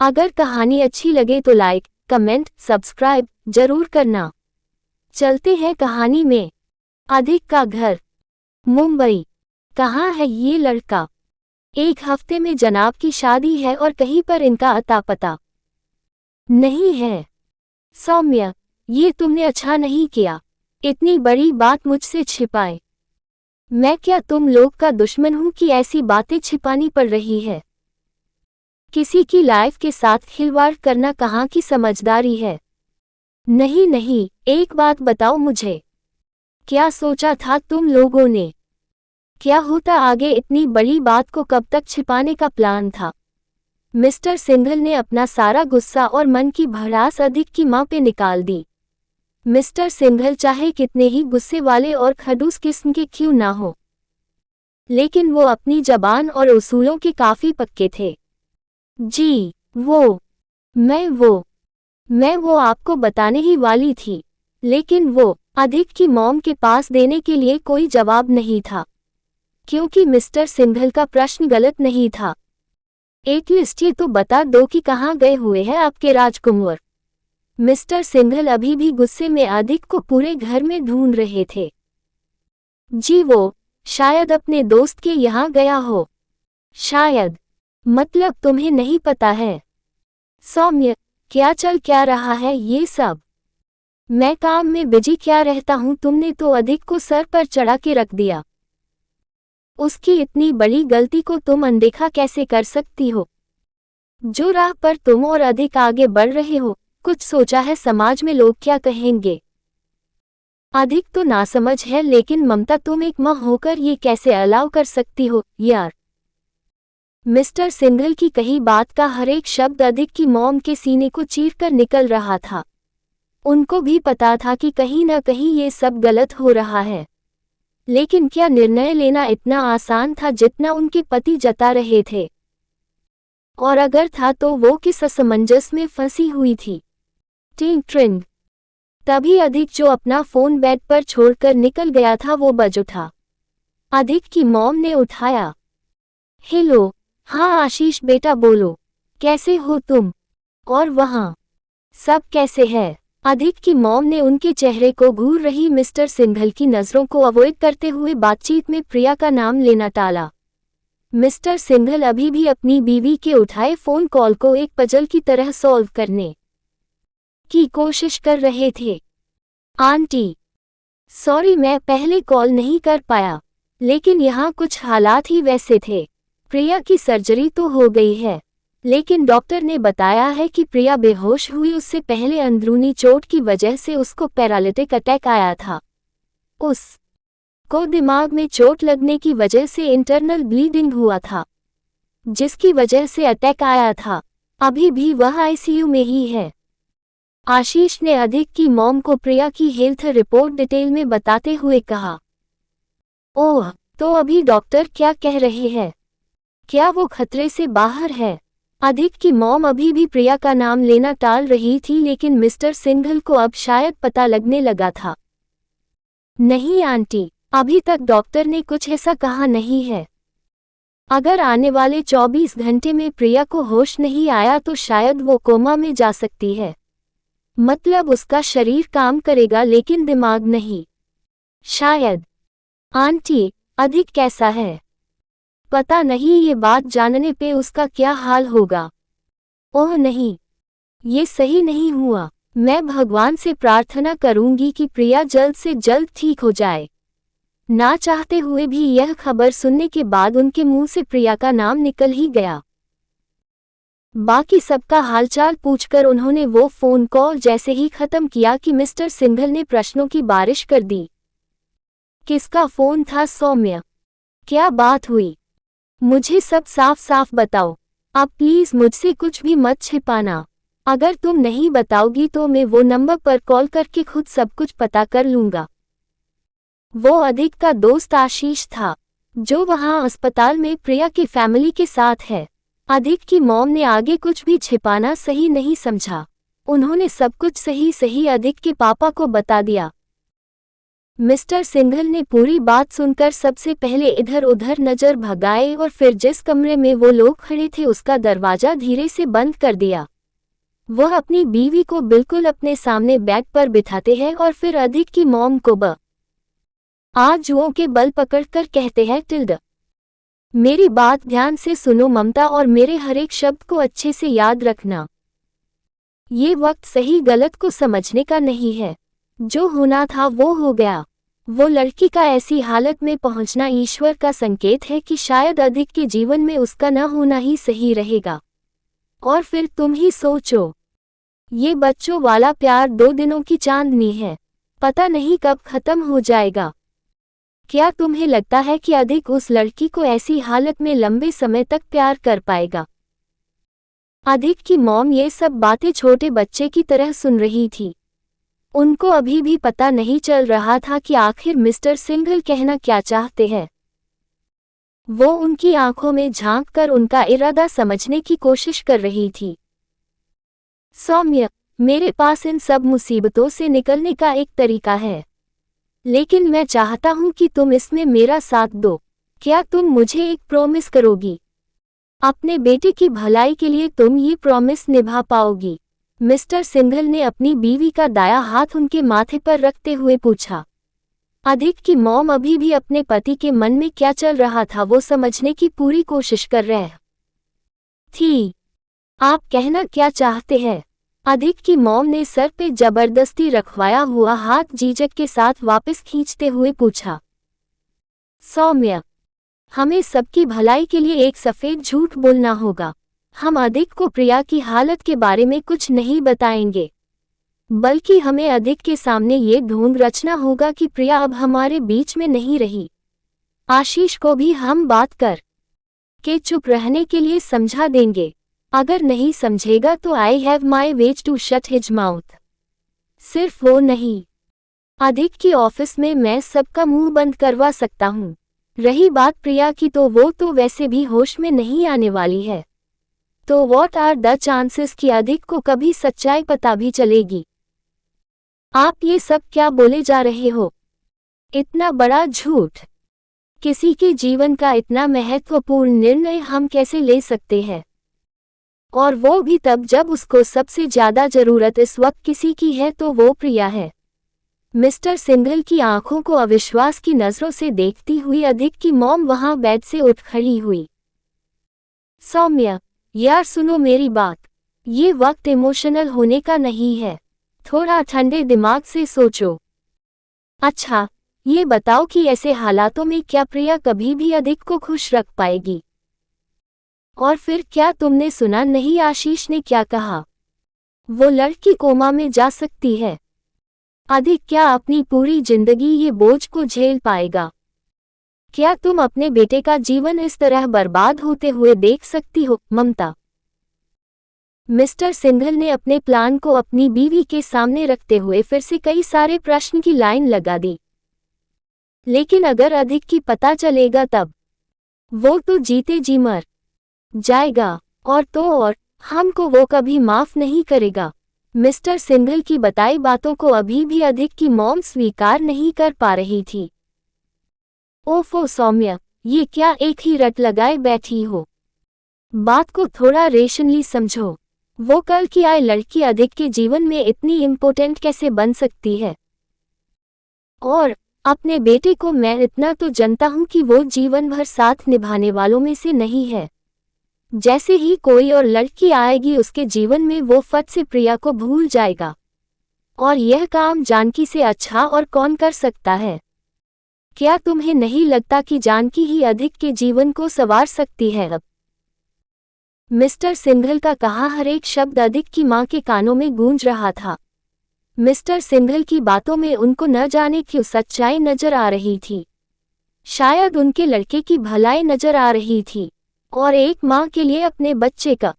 अगर कहानी अच्छी लगे तो लाइक, कमेंट, सब्सक्राइब जरूर करना। चलते हैं कहानी में। अधिक का घर, मुंबई। कहाँ है ये लड़का? एक हफ्ते में जनाब की शादी है और कहीं पर इनका अता पता नहीं है। सौम्य, ये तुमने अच्छा नहीं किया, इतनी बड़ी बात मुझसे छिपाए। मैं क्या तुम लोग का दुश्मन हूं कि ऐसी बातें छिपानी पड़ रही है? किसी की लाइफ के साथ खिलवाड़ करना कहाँ की समझदारी है? नहीं नहीं, एक बात बताओ मुझे, क्या सोचा था तुम लोगों ने? क्या होता आगे? इतनी बड़ी बात को कब तक छिपाने का प्लान था? मिस्टर सिंघल ने अपना सारा गुस्सा और मन की भड़ास अधिक की मां पे निकाल दी। मिस्टर सिंघल चाहे कितने ही गुस्से वाले और खड़ूस किस्म के क्यों ना हो, लेकिन वो अपनी जबान और उसूलों के काफी पक्के थे। जी, मैं वो आपको बताने ही वाली थी, लेकिन वो अधिक की मॉम के पास देने के लिए कोई जवाब नहीं था, क्योंकि मिस्टर सिंघल का प्रश्न गलत नहीं था। एटलीस्ट ये तो बता दो कि कहाँ गए हुए हैं आपके राजकुंवर? मिस्टर सिंघल अभी भी गुस्से में अधिक को पूरे घर में ढूंढ रहे थे। जी, वो शायद अपने दोस्त के यहाँ गया हो। शायद? मतलब तुम्हें नहीं पता है? सौम्य, क्या रहा है ये सब? मैं काम में बिजी क्या रहता हूँ, तुमने तो अधिक को सर पर चढ़ा के रख दिया। उसकी इतनी बड़ी गलती को तुम अनदेखा कैसे कर सकती हो? जो राह पर तुम और अधिक आगे बढ़ रहे हो, कुछ सोचा है समाज में लोग क्या कहेंगे? अधिक तो नासमझ है, लेकिन ममता तुम एक माँ होकर ये कैसे अलाउ कर सकती हो यार? मिस्टर सिंघल की कही बात का हर एक शब्द अधिक की मॉम के सीने को चीरकर निकल रहा था। उनको भी पता था कि कहीं न कहीं ये सब गलत हो रहा है, लेकिन क्या निर्णय लेना इतना आसान था जितना उनके पति जता रहे थे? और अगर था तो वो किस असमंजस में फंसी हुई थी? टिंग ट्रिंग। तभी अधिक जो अपना फोन बेड पर छोड़कर निकल गया था वो बज उठा। अधिक की मॉम ने उठाया। हेलो, हाँ आशीष बेटा बोलो, कैसे हो तुम? और वहाँ सब कैसे है? अधिक की मॉम ने उनके चेहरे को घूर रही मिस्टर सिंघल की नज़रों को अवॉइड करते हुए बातचीत में प्रिया का नाम लेना टाला। मिस्टर सिंघल अभी भी अपनी बीवी के उठाए फोन कॉल को एक पजल की तरह सॉल्व करने की कोशिश कर रहे थे। आंटी, सॉरी मैं पहले कॉल नहीं कर पाया, लेकिन यहाँ कुछ हालात ही वैसे थे। प्रिया की सर्जरी तो हो गई है, लेकिन डॉक्टर ने बताया है कि प्रिया बेहोश हुई उससे पहले अंदरूनी चोट की वजह से उसको पैरालिटिक अटैक आया था। उसको दिमाग में चोट लगने की वजह से इंटरनल ब्लीडिंग हुआ था, जिसकी वजह से अटैक आया था। अभी भी वह आईसीयू में ही है। आशीष ने अधिक की मॉम को प्रिया की हेल्थ रिपोर्ट डिटेल में बताते हुए कहा। ओह, तो अभी डॉक्टर क्या कह रहे हैं? क्या वो खतरे से बाहर है? अधिक की मॉम अभी भी प्रिया का नाम लेना टाल रही थी, लेकिन मिस्टर सिंघल को अब शायद पता लगने लगा था। नहीं आंटी, अभी तक डॉक्टर ने कुछ ऐसा कहा नहीं है। अगर आने वाले 24 घंटे में प्रिया को होश नहीं आया तो शायद वो कोमा में जा सकती है। मतलब उसका शरीर काम करेगा लेकिन दिमाग नहीं। शायद। आंटी, अधिक कैसा है? पता नहीं, ये बात जानने पे उसका क्या हाल होगा। ओह नहीं, ये सही नहीं हुआ। मैं भगवान से प्रार्थना करूंगी कि प्रिया जल्द से जल्द ठीक हो जाए। ना चाहते हुए भी यह खबर सुनने के बाद उनके मुंह से प्रिया का नाम निकल ही गया। बाकी सबका हालचाल पूछकर उन्होंने वो फोन कॉल जैसे ही खत्म किया कि मिस्टर सिंघल ने प्रश्नों की बारिश कर दी। किसका फोन था सौम्य? क्या बात हुई? मुझे सब साफ साफ बताओ। अब प्लीज मुझसे कुछ भी मत छिपाना। अगर तुम नहीं बताओगी तो मैं वो नंबर पर कॉल करके खुद सब कुछ पता कर लूंगा। वो अधिक का दोस्त आशीष था, जो वहां अस्पताल में प्रिया की फैमिली के साथ है। अधिक की मॉम ने आगे कुछ भी छिपाना सही नहीं समझा। उन्होंने सब कुछ सही सही अधिक के पापा को बता दिया। मिस्टर सिंघल ने पूरी बात सुनकर सबसे पहले इधर उधर नजर भगाए और फिर जिस कमरे में वो लोग खड़े थे उसका दरवाजा धीरे से बंद कर दिया। वह अपनी बीवी को बिल्कुल अपने सामने बेड पर बिठाते हैं और फिर अधिक की मॉम को आजुओं के बल पकड़कर कहते हैं टिल्ड। मेरी बात ध्यान से सुनो ममता और मेरे हर एक शब्द को अच्छे से याद रखना। ये वक्त सही गलत को समझने का नहीं है। जो होना था वो हो गया। वो लड़की का ऐसी हालत में पहुंचना ईश्वर का संकेत है कि शायद अधिक के जीवन में उसका न होना ही सही रहेगा। और फिर तुम ही सोचो, ये बच्चों वाला प्यार 2 दिनों की चांदनी है, पता नहीं कब खत्म हो जाएगा। क्या तुम्हें लगता है कि अधिक उस लड़की को ऐसी हालत में लंबे समय तक प्यार कर पाएगा? अधिक की मॉम ये सब बातें छोटे बच्चे की तरह सुन रही थी। उनको अभी भी पता नहीं चल रहा था कि आखिर मिस्टर सिंघल कहना क्या चाहते हैं। वो उनकी आंखों में झांककर उनका इरादा समझने की कोशिश कर रही थी। सौम्य, मेरे पास इन सब मुसीबतों से निकलने का एक तरीका है, लेकिन मैं चाहता हूं कि तुम इसमें मेरा साथ दो। क्या तुम मुझे एक प्रॉमिस करोगी? अपने बेटे की भलाई के लिए तुम ये प्रॉमिस निभा पाओगी? मिस्टर सिंघल ने अपनी बीवी का दाया हाथ उनके माथे पर रखते हुए पूछा। अधिक की मॉम अभी भी अपने पति के मन में क्या चल रहा था वो समझने की पूरी कोशिश कर रहे थी। आप कहना क्या चाहते हैं? अधिक की मॉम ने सर पे जबरदस्ती रखवाया हुआ हाथ झिझक के साथ वापस खींचते हुए पूछा। सौम्य, हमें सबकी भलाई के लिए एक सफेद झूठ बोलना होगा। हम अधिक को प्रिया की हालत के बारे में कुछ नहीं बताएंगे, बल्कि हमें अधिक के सामने ये ढोंग रचना होगा कि प्रिया अब हमारे बीच में नहीं रही। आशीष को भी हम बात कर के चुप रहने के लिए समझा देंगे। अगर नहीं समझेगा तो I have my ways to shut his mouth. सिर्फ वो नहीं, अधिक की ऑफिस में मैं सबका मुंह बंद करवा सकता हूँ। रही बात प्रिया की तो वो तो वैसे भी होश में नहीं आने वाली है। तो व्हाट आर द चांसेस कि अधिक को कभी सच्चाई पता भी चलेगी? आप ये सब क्या बोले जा रहे हो? इतना बड़ा झूठ? किसी के जीवन का इतना महत्वपूर्ण निर्णय हम कैसे ले सकते हैं? और वो भी तब जब उसको सबसे ज्यादा जरूरत इस वक्त किसी की है तो वो प्रिया है। मिस्टर सिंघल की आंखों को अविश्वास की नजरों से देखती हुई अधिक की मॉम वहां बेड से उठ खड़ी हुई। सौम्य, यार सुनो मेरी बात, ये वक्त इमोशनल होने का नहीं है। थोड़ा ठंडे दिमाग से सोचो। अच्छा, ये बताओ कि ऐसे हालातों में क्या प्रिया कभी भी अधिक को खुश रख पाएगी? और फिर क्या तुमने सुना नहीं आशीष ने क्या कहा? वो लड़की कोमा में जा सकती है। अधिक क्या अपनी पूरी जिंदगी ये बोझ को झेल पाएगा? क्या तुम अपने बेटे का जीवन इस तरह बर्बाद होते हुए देख सकती हो ममता? मिस्टर सिंघल ने अपने प्लान को अपनी बीवी के सामने रखते हुए फिर से कई सारे प्रश्न की लाइन लगा दी। लेकिन अगर अधिक की पता चलेगा तब वो तो जीते जी मर जाएगा, और तो और हमको वो कभी माफ नहीं करेगा। मिस्टर सिंघल की बताई बातों को अभी भी अधिक की मॉम स्वीकार नहीं कर पा रही थी। ओफो सौम्य, ये क्या एक ही रट लगाए बैठी हो? बात को थोड़ा रेशनली समझो। वो कल की आई लड़की अधिक के जीवन में इतनी इम्पोर्टेंट कैसे बन सकती है? और अपने बेटे को मैं इतना तो जानता हूं कि वो जीवन भर साथ निभाने वालों में से नहीं है। जैसे ही कोई और लड़की आएगी उसके जीवन में वो फट से प्रिया को भूल जाएगा। और यह काम जानकी से अच्छा और कौन कर सकता है? क्या तुम्हें नहीं लगता कि जानकी ही अधिक के जीवन को संवार सकती है? अब मिस्टर सिंघल का कहा हर एक शब्द अधिक की मां के कानों में गूंज रहा था। मिस्टर सिंघल की बातों में उनको न जाने क्यों सच्चाई नजर आ रही थी। शायद उनके लड़के की भलाई नजर आ रही थी, और एक मां के लिए अपने बच्चे का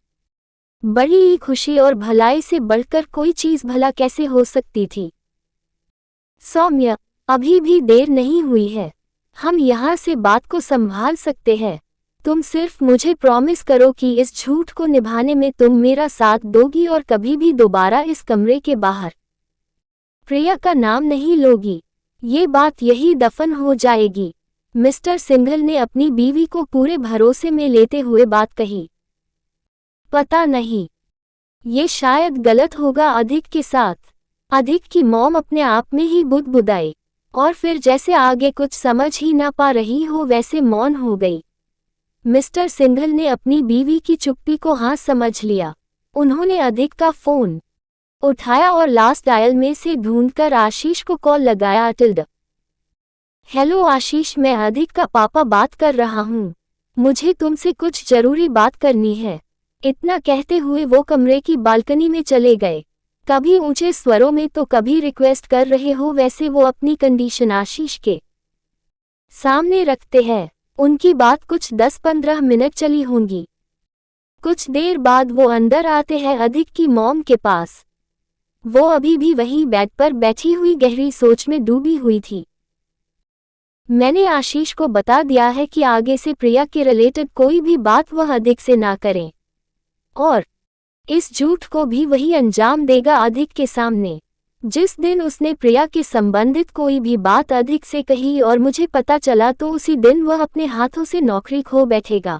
बड़ी ही खुशी और भलाई से बढ़कर कोई चीज भला कैसे हो सकती थी? सौम्य, अभी भी देर नहीं हुई है। हम यहाँ से बात को संभाल सकते हैं। तुम सिर्फ मुझे प्रॉमिस करो कि इस झूठ को निभाने में तुम मेरा साथ दोगी और कभी भी दोबारा इस कमरे के बाहर प्रिया का नाम नहीं लोगी। ये बात यही दफन हो जाएगी। मिस्टर सिंघल ने अपनी बीवी को पूरे भरोसे में लेते हुए बात कही। पता नहीं, ये शायद गलत होगा अधिक के साथ। अधिक की मॉम अपने आप में ही बुदबुदाई, और फिर जैसे आगे कुछ समझ ही ना पा रही हो वैसे मौन हो गई। मिस्टर सिंघल ने अपनी बीवी की चुप्पी को हाँ समझ लिया। उन्होंने अधिक का फोन उठाया और लास्ट डायल में से ढूंढकर आशीष को कॉल लगाया। हेलो आशीष, मैं अधिक का पापा बात कर रहा हूँ। मुझे तुमसे कुछ जरूरी बात करनी है। इतना कहते हुए वो कमरे की बालकनी में चले गए। कभी ऊंचे स्वरों में तो कभी रिक्वेस्ट कर रहे हो वैसे वो अपनी कंडीशन आशीष के सामने रखते हैं। उनकी बात कुछ 10-15 मिनट चली होंगी। कुछ देर बाद वो अंदर आते हैं अधिक की मॉम के पास। वो अभी भी वहीं बेड पर बैठी हुई गहरी सोच में डूबी हुई थी। मैंने आशीष को बता दिया है कि आगे से प्रिया के रिलेटेड कोई भी बात वह अधिक से ना करें, और इस झूठ को भी वही अंजाम देगा अधिक के सामने। जिस दिन उसने प्रिया के संबंधित कोई भी बात अधिक से कही और मुझे पता चला तो उसी दिन वह अपने हाथों से नौकरी खो बैठेगा।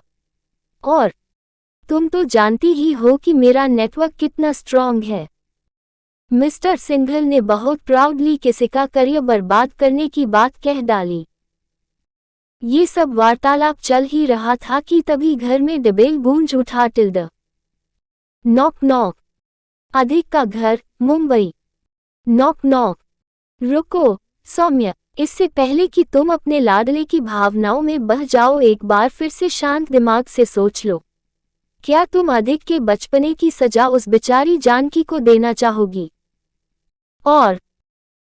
और तुम तो जानती ही हो कि मेरा नेटवर्क कितना स्ट्रांग है। मिस्टर सिंघल ने बहुत प्राउडली किसी का करियर बर्बाद करने की बात कह डाली। ये सब वार्तालाप चल ही रहा था कि तभी घर में डबेल गूंज उठा। Knock knock. अधिक का घर, मुंबई। Knock knock. रुको सौम्य, इससे पहले कि तुम अपने लाडले की भावनाओं में बह जाओ एक बार फिर से शांत दिमाग से सोच लो। क्या तुम अधिक के बचपने की सजा उस बेचारी जानकी को देना चाहोगी? और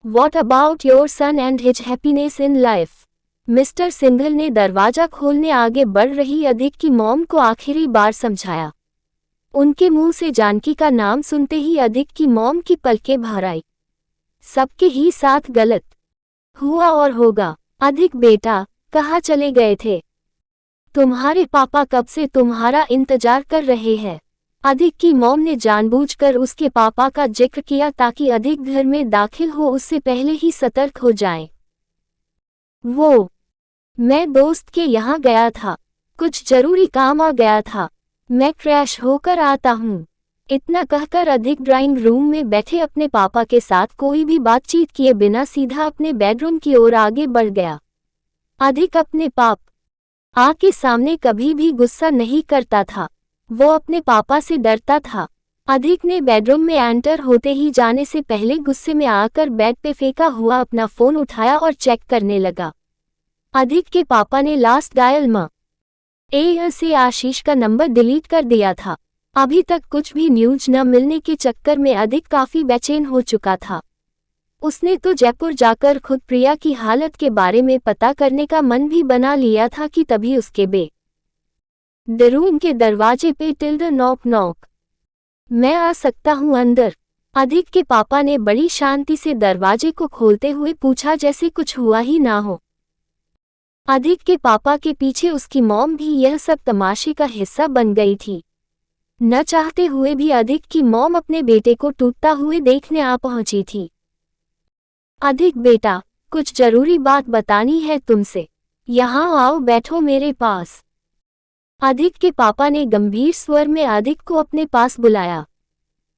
what about your son and his happiness in life? Mister Singhal ने दरवाजा खोलने आगे बढ़ रही अधिक की मॉम को आखिरी बार समझाया। उनके मुंह से जानकी का नाम सुनते ही अधिक की मॉम की पलकें भर आई। सबके ही साथ गलत हुआ और होगा। अधिक बेटा, कहाँ चले गए थे? तुम्हारे पापा कब से तुम्हारा इंतजार कर रहे हैं। अधिक की मॉम ने जानबूझकर उसके पापा का जिक्र किया ताकि अधिक घर में दाखिल हो उससे पहले ही सतर्क हो जाए। मैं दोस्त के यहाँ गया था, कुछ जरूरी काम आ गया था, मैं क्रैश होकर आता हूँ। इतना कहकर अधिक ड्राइंग रूम में बैठे अपने पापा के साथ कोई भी बातचीत किए बिना सीधा अपने बेडरूम की ओर आगे बढ़ गया। अधिक अपने पापा के सामने कभी भी गुस्सा नहीं करता था, वो अपने पापा से डरता था। अधिक ने बेडरूम में एंटर होते ही जाने से पहले गुस्से में आकर बेड पे फेंका हुआ अपना फोन उठाया और चेक करने लगा। अधिक के पापा ने लास्ट डायल से आशीष का नंबर डिलीट कर दिया था। अभी तक कुछ भी न्यूज न मिलने के चक्कर में अधिक काफी बेचैन हो चुका था। उसने तो जयपुर जाकर खुद प्रिया की हालत के बारे में पता करने का मन भी बना लिया था कि तभी उसके बेडरूम के दरवाजे पे नॉक नॉक। मैं आ सकता हूँ अंदर? अधिक के पापा ने बड़ी शांति से दरवाजे को खोलते हुए पूछा, जैसे कुछ हुआ ही ना हो। अधिक के पापा के पीछे उसकी मॉम भी यह सब तमाशे का हिस्सा बन गई थी। न चाहते हुए भी अधिक की मॉम अपने बेटे को टूटता हुए देखने आ पहुंची थी। अधिक बेटा, कुछ जरूरी बात बतानी है तुमसे, यहाँ आओ, बैठो मेरे पास। अधिक के पापा ने गंभीर स्वर में अधिक को अपने पास बुलाया।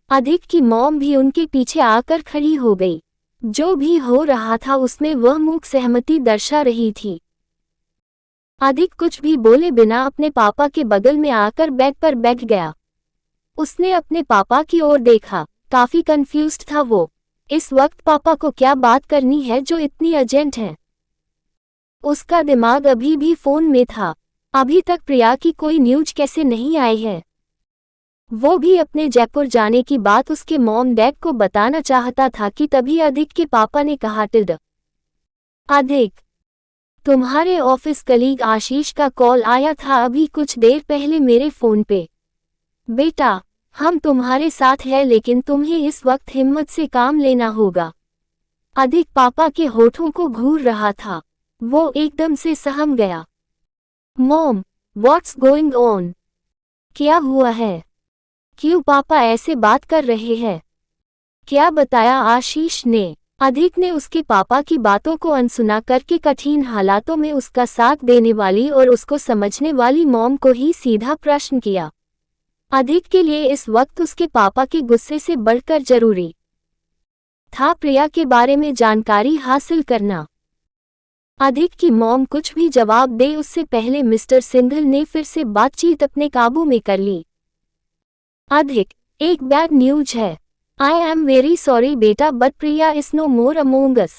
अधिक की मॉम भी उनके पीछे आकर खड़ी हो गई। जो भी हो रहा था उसमें वह मूक सहमति दर्शा रही थी। अधिक कुछ भी बोले बिना अपने पापा के बगल में आकर बेड पर बैठ गया। उसने अपने पापा की ओर देखा, काफी कंफ्यूज्ड था वो। इस वक्त पापा को क्या बात करनी है जो इतनी अर्जेंट है? उसका दिमाग अभी भी फोन में था। अभी तक प्रिया की कोई न्यूज कैसे नहीं आई है? वो भी अपने जयपुर जाने की बात उसके मॉम डैड को बताना चाहता था कि तभी अधिक के पापा ने कहा, अधिक, तुम्हारे ऑफिस कलीग आशीष का कॉल आया था अभी कुछ देर पहले मेरे फोन पे। बेटा, हम तुम्हारे साथ हैं लेकिन तुम्हें इस वक्त हिम्मत से काम लेना होगा। अधिक पापा के होठों को घूर रहा था। वो एकदम से सहम गया। Mom, what's going on? क्या हुआ है? क्यों पापा ऐसे बात कर रहे हैं? क्या बताया आशीष ने? अधिक ने उसके पापा की बातों को अनसुना करके कठिन हालातों में उसका साथ देने वाली और उसको समझने वाली मॉम को ही सीधा प्रश्न किया। अधिक के लिए इस वक्त उसके पापा के गुस्से से बढ़कर जरूरी था प्रिया के बारे में जानकारी हासिल करना। अधिक की मॉम कुछ भी जवाब दे उससे पहले मिस्टर सिंघल ने फिर से बातचीत अपने काबू में कर ली। अधिक, एक बैड न्यूज है। आई एम वेरी सॉरी बेटा but Priya is no more among us.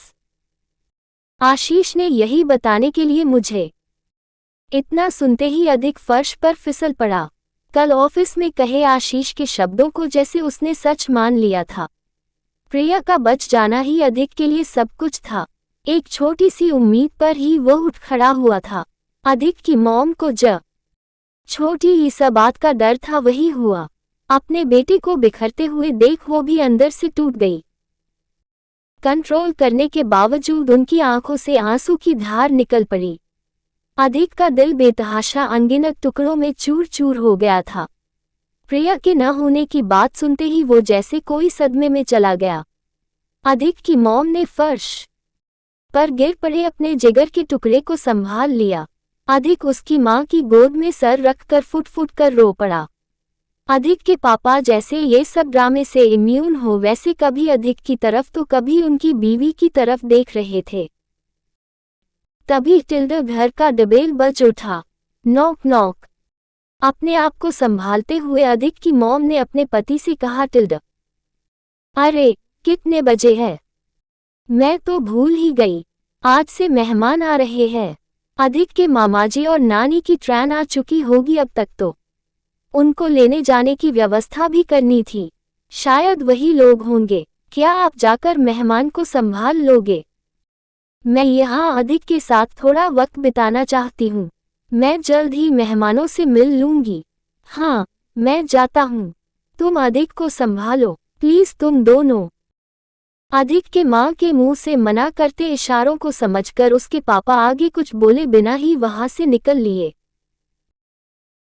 Ashish ने यही बताने के लिए मुझे। इतना सुनते ही अधिक फर्श पर फिसल पड़ा। कल ऑफिस में कहे आशीष के शब्दों को जैसे उसने सच मान लिया था। प्रिया का बच जाना ही अधिक के लिए सब कुछ था। एक छोटी सी उम्मीद पर ही वो उठ खड़ा हुआ था। अधिक की मॉम को छोटी ही सा बात का डर था वही हुआ। अपने बेटे को बिखरते हुए देख वो भी अंदर से टूट गई। कंट्रोल करने के बावजूद उनकी आंखों से आंसू की धार निकल पड़ी। अधिक का दिल बेतहाशा अनगिनत टुकड़ों में चूर चूर हो गया था। प्रिया के न होने की बात सुनते ही वो जैसे कोई सदमे में चला गया। अधिक की मॉम ने फर्श पर गिर पड़े अपने जिगर के टुकड़े को संभाल लिया। अधिक उसकी मां की गोद में सर रखकर फुट फुट कर रो पड़ा। अधिक के पापा जैसे ये सब ड्रामे से इम्यून हो वैसे कभी अधिक की तरफ तो कभी उनकी बीवी की तरफ देख रहे थे। तभी टिल्डा घर का डबेल बज उठा। Knock knock. अपने आप को संभालते हुए अधिक की मॉम ने अपने पति से कहा, टिल्डा, अरे कितने बजे है? मैं तो भूल ही गई, आज से मेहमान आ रहे हैं। अधिक के मामाजी और नानी की ट्रेन आ चुकी होगी अब तक तो उनको लेने जाने की व्यवस्था भी करनी थी। शायद वही लोग होंगे। क्या आप जाकर मेहमान को संभाल लोगे? मैं यहाँ अधिक के साथ थोड़ा वक्त बिताना चाहती हूँ। मैं जल्द ही मेहमानों से मिल लूंगी। हाँ, मैं जाता हूँ। तुम अधिक को संभालो प्लीज, तुम दोनों। अधिक के माँ के मुंह से मना करते इशारों को समझकर उसके पापा आगे कुछ बोले बिना ही वहां से निकल लिए।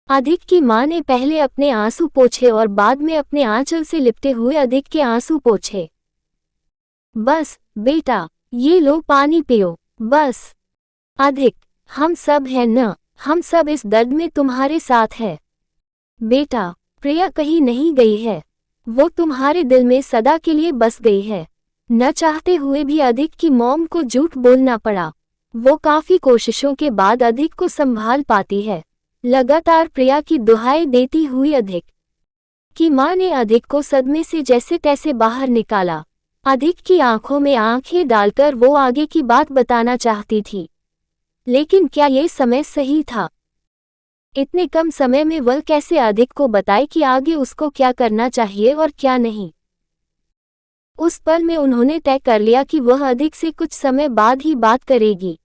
अधिक की माँ ने पहले अपने आंसू पोंछे और बाद में अपने आंचल से लिपटे हुए अधिक के आंसू पोंछे। बस बेटा, ये लो पानी पियो, बस। अधिक, हम सब हैं न, हम सब इस दर्द में तुम्हारे साथ है। बेटा, प्रिया कहीं नहीं गई है, वो तुम्हारे दिल में सदा के लिए बस गई है। न चाहते हुए भी अधिक की मॉम को झूठ बोलना पड़ा। वो काफी कोशिशों के बाद अधिक को संभाल पाती है। लगातार प्रिया की दुहाई देती हुई अधिक की मां ने अधिक को सदमे से जैसे तैसे बाहर निकाला। अधिक की आंखों में आंखें डालकर वो आगे की बात बताना चाहती थी, लेकिन क्या ये समय सही था? इतने कम समय में वह कैसे अधिक को बताए कि आगे उसको क्या करना चाहिए और क्या नहीं? उस पल में उन्होंने तय कर लिया कि वह अधिक से कुछ समय बाद ही बात करेगी।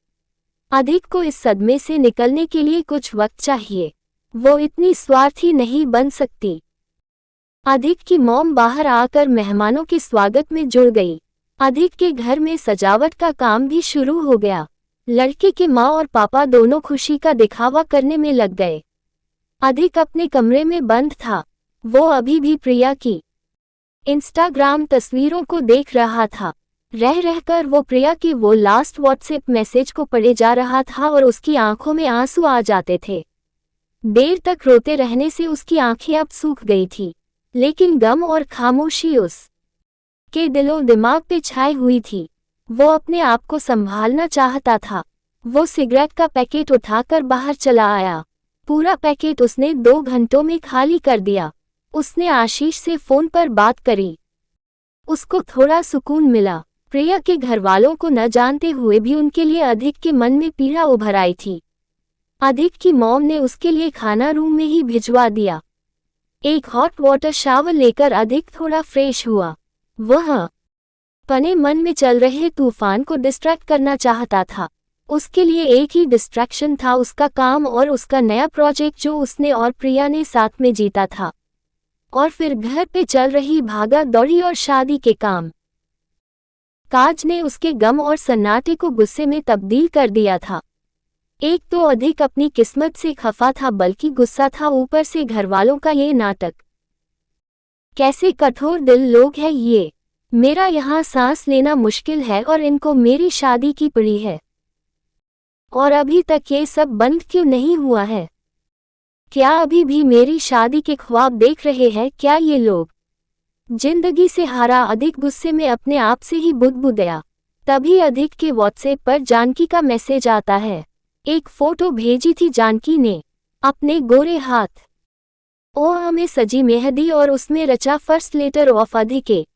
अधिक को इस सदमे से निकलने के लिए कुछ वक्त चाहिए। वो इतनी स्वार्थी नहीं बन सकती। अधिक की मॉम बाहर आकर मेहमानों के स्वागत में जुड़ गई। अधिक के घर में सजावट का काम भी शुरू हो गया। लड़के के माँ और पापा दोनों खुशी का दिखावा करने में लग गए। अधिक अपने कमरे में बंद था। वो अभी भी प्रिया की इंस्टाग्राम तस्वीरों को देख रहा था। रह रहकर वो प्रिया की वो लास्ट व्हाट्सएप मैसेज को पढ़े जा रहा था और उसकी आंखों में आंसू आ जाते थे। देर तक रोते रहने से उसकी आंखें अब सूख गई थी, लेकिन गम और खामोशी उस के दिलो दिमाग पे छाई हुई थी। वो अपने आप को संभालना चाहता था। वो सिगरेट का पैकेट उठाकर बाहर चला आया। पूरा पैकेट उसने 2 घंटों में खाली कर दिया। उसने आशीष से फोन पर बात करी। उसको थोड़ा सुकून मिला। प्रिया के घरवालों को न जानते हुए भी उनके लिए अधिक के मन में पीड़ा उभर आई थी। अधिक की मॉम ने उसके लिए खाना रूम में ही भिजवा दिया। एक हॉट वाटर शावर लेकर अधिक थोड़ा फ्रेश हुआ। वह अपने मन में चल रहे तूफान को डिस्ट्रैक्ट करना चाहता था। उसके लिए एक ही डिस्ट्रैक्शन था, उसका काम और उसका नया प्रोजेक्ट जो उसने और प्रिया ने साथ में जीता था, और फिर घर पे चल रही भागा दौड़ी और शादी के काम काज ने उसके गम और सन्नाटे को गुस्से में तब्दील कर दिया था। एक तो अधिक अपनी किस्मत से खफा था, बल्कि गुस्सा था ऊपर से घरवालों का ये नाटक। कैसे कठोर दिल लोग हैं ये। मेरा यहाँ सांस लेना मुश्किल है और इनको मेरी शादी की पड़ी है। और अभी तक ये सब बंद क्यों नहीं हुआ है? क्या अभी भी मेरी शादी के ख्वाब देख रहे हैं क्या ये लोग? जिंदगी से हारा अधिक गुस्से में अपने आप से ही बुदबुदाया। तभी अधिक के व्हाट्सएप पर जानकी का मैसेज आता है। एक फोटो भेजी थी जानकी ने अपने गोरे हाथ ओह में सजी मेहंदी और उसमें रचा फर्स्ट लेटर ऑफ अधिके।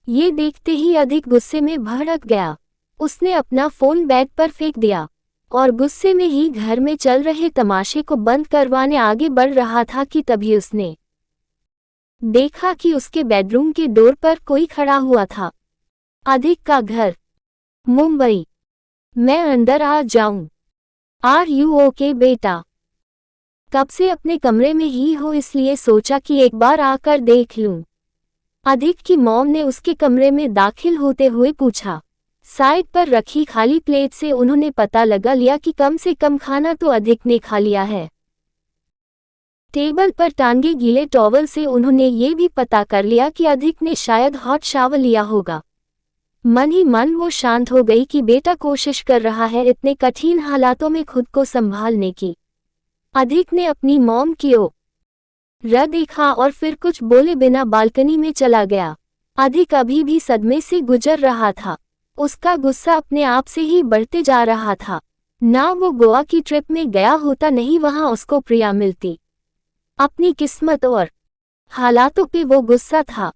ये देखते ही अधिक गुस्से में भड़क गया। उसने अपना फोन बेड पर फेंक दिया और गुस्से में ही घर में चल रहे तमाशे को बंद करवाने आगे बढ़ रहा था कि तभी उसने देखा कि उसके बेडरूम के डोर पर कोई खड़ा हुआ था। अधिक का घर, मुंबई। मैं अंदर आ जाऊं? आर यू ओके बेटा? कब से अपने कमरे में ही हो इसलिए सोचा कि एक बार आकर देख लूं। अधिक की मॉम ने उसके कमरे में दाखिल होते हुए पूछा। साइड पर रखी खाली प्लेट से उन्होंने पता लगा लिया कि कम से कम खाना तो अधिक ने खा लिया है। टेबल पर टांगे गीले टॉवल से उन्होंने ये भी पता कर लिया कि अधिक ने शायद हॉट शावर लिया होगा। मन ही मन वो शांत हो गई कि बेटा कोशिश कर रहा है इतने कठिन हालातों में खुद को संभालने की। अधिक ने अपनी मॉम की ओर देखा और फिर कुछ बोले बिना बालकनी में चला गया। अधिक अभी भी सदमे से गुजर रहा था। उसका गुस्सा अपने आप से ही बढ़ते जा रहा था। ना वो गोवा की ट्रिप में गया होता नहीं वहां उसको प्रिया मिलती। अपनी किस्मत और हालातों पे वो गुस्सा था।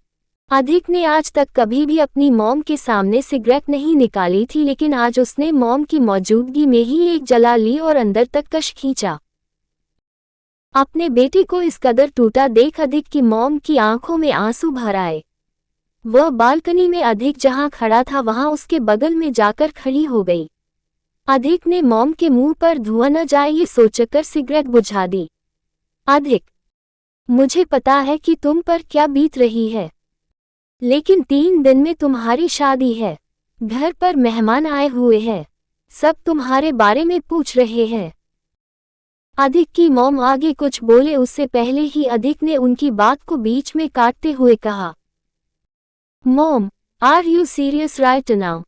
अधिक ने आज तक कभी भी अपनी मॉम के सामने सिगरेट नहीं निकाली थी लेकिन आज उसने मॉम की मौजूदगी में ही एक जला ली और अंदर तक कश खींचा। अपने बेटे को इस कदर टूटा देख अधिक की मॉम की आंखों में आंसू भर आए। वह बालकनी में अधिक जहां खड़ा था वहां उसके बगल में जाकर खड़ी हो गई। अधिक ने मॉम के मुंह पर धुआं न जाए ये सोचकर सिगरेट बुझा दी। अधिक, मुझे पता है कि तुम पर क्या बीत रही है, लेकिन 3 दिन में तुम्हारी शादी है। घर पर मेहमान आए हुए हैं, सब तुम्हारे बारे में पूछ रहे हैं। अधिक की मॉम आगे कुछ बोले उससे पहले ही अधिक ने उनकी बात को बीच में काटते हुए कहा, mom, are you serious right now?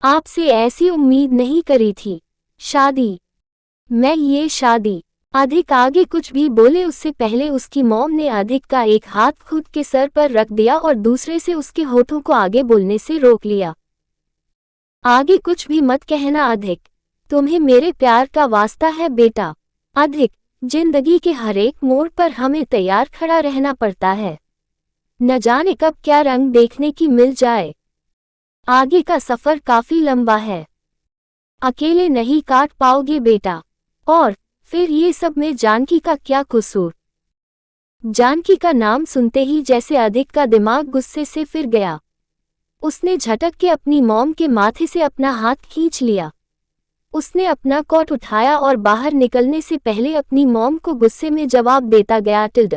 आपसे ऐसी उम्मीद नहीं करी थी। शादी, मैं ये शादी। अधिक आगे कुछ भी बोले उससे पहले उसकी मॉम ने अधिक का एक हाथ खुद के सर पर रख दिया और दूसरे से उसके होठों को आगे बोलने से रोक लिया। आगे कुछ भी मत कहना अधिक, तुम्हें मेरे प्यार का वास्ता है बेटा। अधिक, जिंदगी के हर एक मोड़ पर हमें तैयार खड़ा रहना पड़ता है। न जाने कब क्या रंग देखने की मिल जाए। आगे का सफर काफी लंबा है, अकेले नहीं काट पाओगे बेटा। और फिर ये सब में जानकी का क्या कसूर? जानकी का नाम सुनते ही जैसे अधिक का दिमाग गुस्से से फिर गया। उसने झटक के अपनी मॉम के माथे से अपना हाथ खींच लिया। उसने अपना कोट उठाया और बाहर निकलने से पहले अपनी मॉम को गुस्से में जवाब देता गया, टिल्ड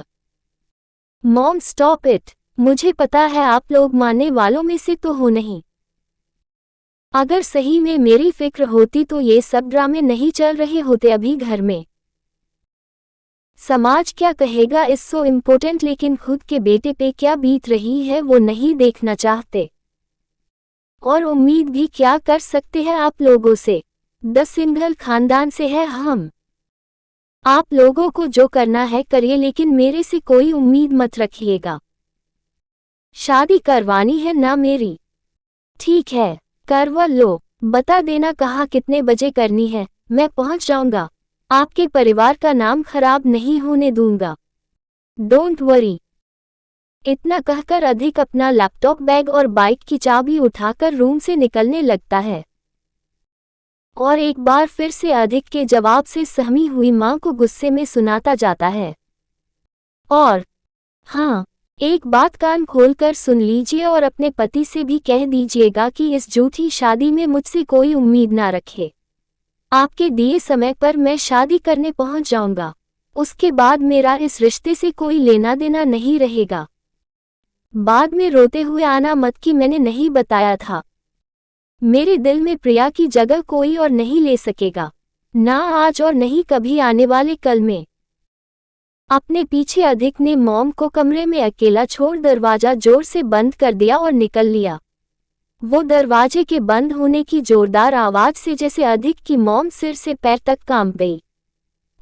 मॉम स्टॉप इट। मुझे पता है आप लोग मानने वालों में से तो हो नहीं। अगर सही में मेरी फिक्र होती तो ये सब ड्रामे नहीं चल रहे होते अभी घर में। समाज क्या कहेगा इज सो इम्पोर्टेंट, लेकिन खुद के बेटे पे क्या बीत रही है वो नहीं देखना चाहते। और उम्मीद भी क्या कर सकते हैं आप लोगों से? द सिंघल खानदान से है हम। आप लोगों को जो करना है करिए, लेकिन मेरे से कोई उम्मीद मत रखिएगा। शादी करवानी है ना मेरी? ठीक है, करवा लो। बता देना कहाँ कितने बजे करनी है, मैं पहुंच जाऊंगा। आपके परिवार का नाम खराब नहीं होने दूंगा। Don't worry. इतना कहकर अधिक अपना लैपटॉप बैग और बाइक की चाबी उठाकर रूम से निकलने लगता है। और एक बार फिर से अधिक के जवाब से सहमी हुई मां को गुस्से में सुनाता जाता है। और हाँ, एक बात कान खोलकर सुन लीजिए और अपने पति से भी कह दीजिएगा कि इस झूठी शादी में मुझसे कोई उम्मीद ना रखे। आपके दिए समय पर मैं शादी करने पहुंच जाऊंगा। उसके बाद मेरा इस रिश्ते से कोई लेना देना नहीं रहेगा। बाद में रोते हुए आना मत कि मैंने नहीं बताया था। मेरे दिल में प्रिया की जगह कोई और नहीं ले सकेगा, ना आज और नहीं कभी आने वाले कल में। अपने पीछे अधिक ने मॉम को कमरे में अकेला छोड़ दरवाजा जोर से बंद कर दिया और निकल लिया। वो दरवाजे के बंद होने की जोरदार आवाज से जैसे अधिक की मॉम सिर से पैर तक कांप गई।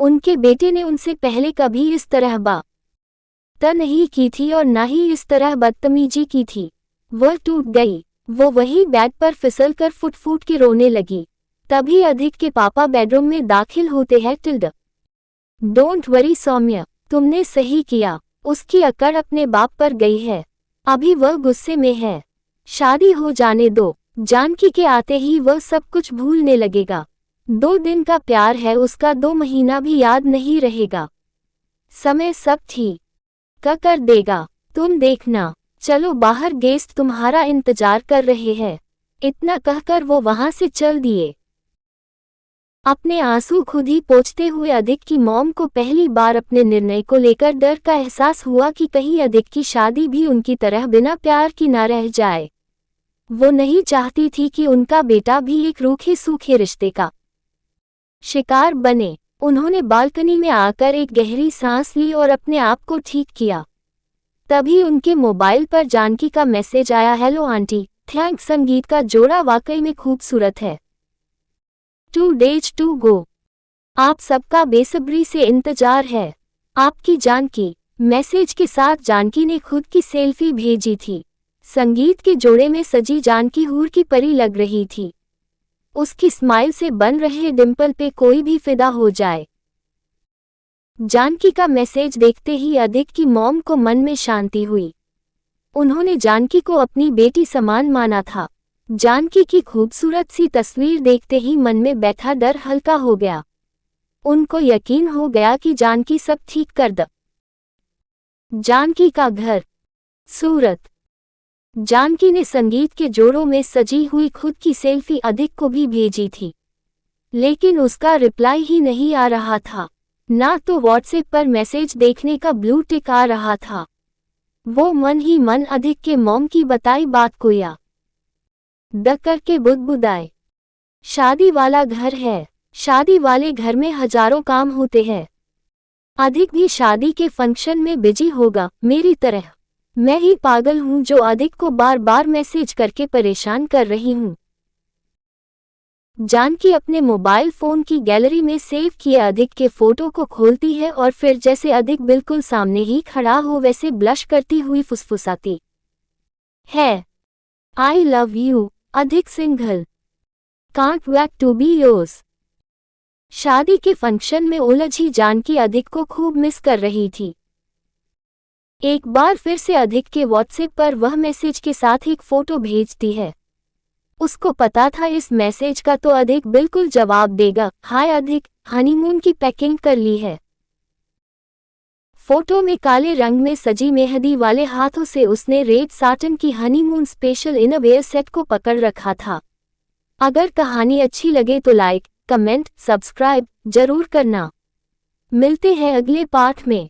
उनके बेटे ने उनसे पहले कभी इस तरह बात नहीं की थी और न ही इस तरह बदतमीजी की थी। वह टूट गई। वो वही बेड पर फिसल कर फुट फुट के रोने लगी। तभी अधिक के पापा बेडरूम में दाखिल होते हैं। टिल्ड, डोंट वरी सौम्य, तुमने सही किया। उसकी अकड़ अपने बाप पर गई है। अभी वह गुस्से में है। शादी हो जाने दो। जानकी के आते ही वह सब कुछ भूलने लगेगा। 2 दिन का प्यार है उसका, 2 महीना भी याद नहीं रहेगा। समय सब ठीक कर देगा, तुम देखना। चलो बाहर, गेस्ट तुम्हारा इंतजार कर रहे हैं। इतना कहकर वो वहां से चल दिए। अपने आंसू खुद ही पोंछते हुए अधिक की मॉम को पहली बार अपने निर्णय को लेकर डर का एहसास हुआ कि कहीं अधिक की शादी भी उनकी तरह बिना प्यार की ना रह जाए। वो नहीं चाहती थी कि उनका बेटा भी एक रूखे सूखे रिश्ते का शिकार बने। उन्होंने बालकनी में आकर एक गहरी सांस ली और अपने आप को ठीक किया। तभी उनके मोबाइल पर जानकी का मैसेज आया, हेलो आंटी, थैंक्स, संगीत का जोड़ा वाकई में खूबसूरत है। 2 days to go। आप सबका बेसब्री से इंतजार है। आपकी जानकी। मैसेज के साथ जानकी ने खुद की सेल्फी भेजी थी। संगीत के जोड़े में सजी जानकी हूर की परी लग रही थी। उसकी स्माइल से बन रहे डिंपल पे कोई भी फिदा हो जाए। जानकी का मैसेज देखते ही अधिक की मॉम को मन में शांति हुई। उन्होंने जानकी को अपनी बेटी समान माना था। जानकी की खूबसूरत सी तस्वीर देखते ही मन में बैठा डर हल्का हो गया। उनको यकीन हो गया कि जानकी सब ठीक कर द। जानकी का घर, सूरत। जानकी ने संगीत के जोड़ों में सजी हुई खुद की सेल्फी अधिक को भी भेजी थी, लेकिन उसका रिप्लाई ही नहीं आ रहा था। ना तो व्हाट्सएप पर मैसेज देखने का ब्लू टिक आ रहा था। वो मन ही मन अधिक के मॉम की बताई बात को या द करके बुदबुदाए। शादी वाला घर है, शादी वाले घर में हजारों काम होते हैं। अधिक भी शादी के फंक्शन में बिजी होगा मेरी तरह। मैं ही पागल हूं जो अधिक को बार बार मैसेज करके परेशान कर रही हूं। जानकी अपने मोबाइल फोन की गैलरी में सेव किए अधिक के फोटो को खोलती है और फिर जैसे अधिक बिल्कुल सामने ही खड़ा हो वैसे ब्लश करती हुई फुसफुसाती है, आई love you, Adhik Singhal, can't wait to be yours. शादी के फंक्शन में उलझी जानकी अधिक को खूब मिस कर रही थी। एक बार फिर से अधिक के व्हाट्सएप पर वह मैसेज के साथ एक फोटो भेजती है। उसको पता था इस मैसेज का तो अधिक बिल्कुल जवाब देगा, हाय अधिक, हनीमून की पैकिंग कर ली है। फोटो में काले रंग में सजी मेहंदी वाले हाथों से उसने रेड साटन की हनीमून स्पेशल इनरवेयर सेट को पकड़ रखा था। अगर कहानी अच्छी लगे तो लाइक, कमेंट, सब्सक्राइब जरूर करना। मिलते हैं अगले पार्ट में।